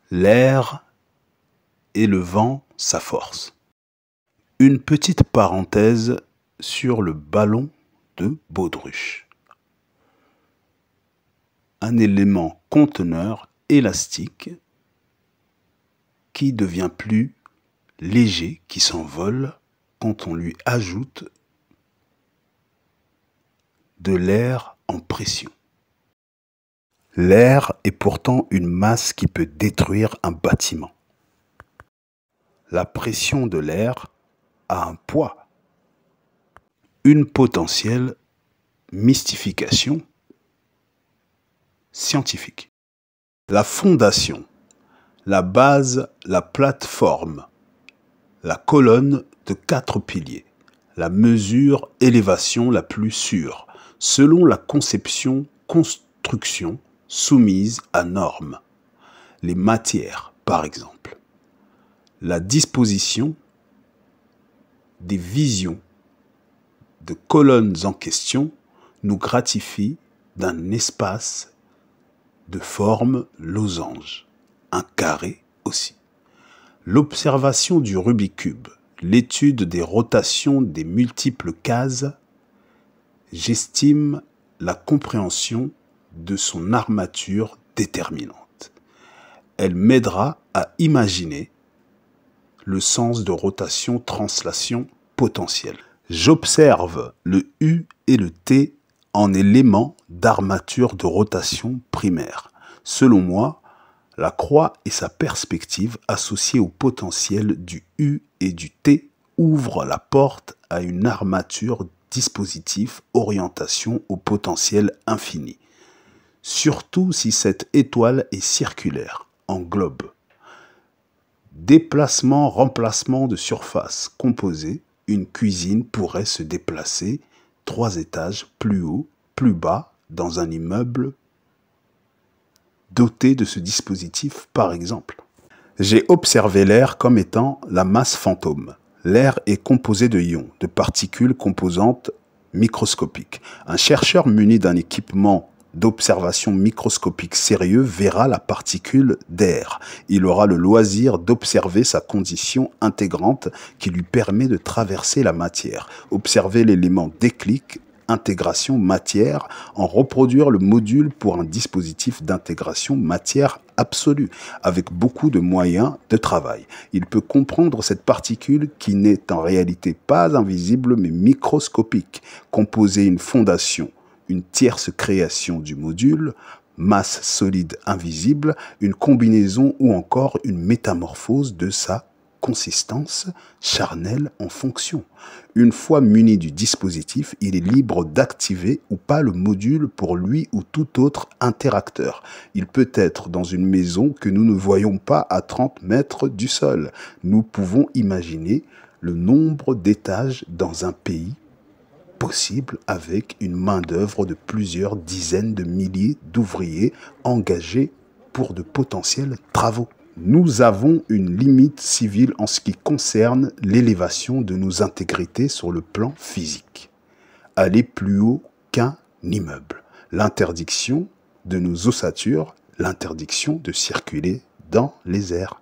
L'air et le vent, sa force. Une petite parenthèse sur le ballon de baudruche. Un élément conteneur élastique qui devient plus léger, qui s'envole quand on lui ajoute de l'air en pression. L'air est pourtant une masse qui peut détruire un bâtiment. La pression de l'air a un poids. Une potentielle mystification scientifique. La fondation, la base, la plateforme, la colonne de 4 piliers, la mesure élévation la plus sûre, selon la conception construction soumise à normes. Les matières, par exemple. La disposition des visions de colonnes en question nous gratifie d'un espace de forme losange, un carré aussi. L'observation du Rubik's Cube, l'étude des rotations des multiples cases, j'estime la compréhension de son armature déterminante. Elle m'aidera à imaginer le sens de rotation-translation potentielle. J'observe le U et le T en éléments d'armature de rotation primaire. Selon moi, la croix et sa perspective associée au potentiel du U et du T ouvrent la porte à une armature dispositif orientation au potentiel infini. Surtout si cette étoile est circulaire, en globe. Déplacement-remplacement de surface composée, une cuisine pourrait se déplacer 3 étages plus haut, plus bas, dans un immeuble doté de ce dispositif, par exemple. J'ai observé l'air comme étant la masse fantôme. L'air est composé de ions, de particules composantes microscopiques. Un chercheur muni d'un équipement d'observation microscopique sérieux verra la particule d'air. Il aura le loisir d'observer sa condition intégrante qui lui permet de traverser la matière. Observer l'élément déclic, intégration matière, en reproduire le module pour un dispositif d'intégration matière absolue, avec beaucoup de moyens de travail. Il peut comprendre cette particule qui n'est en réalité pas invisible mais microscopique, composer une fondation, une tierce création du module, masse solide invisible, une combinaison ou encore une métamorphose de sa consistance charnelle en fonction. Une fois muni du dispositif, il est libre d'activer ou pas le module pour lui ou tout autre interacteur. Il peut être dans une maison que nous ne voyons pas à 30 mètres du sol. Nous pouvons imaginer le nombre d'étages dans un pays possible avec une main-d'œuvre de plusieurs dizaines de milliers d'ouvriers engagés pour de potentiels travaux. Nous avons une limite civile en ce qui concerne l'élévation de nos intégrités sur le plan physique. Aller plus haut qu'un immeuble. L'interdiction de nos ossatures, l'interdiction de circuler dans les airs.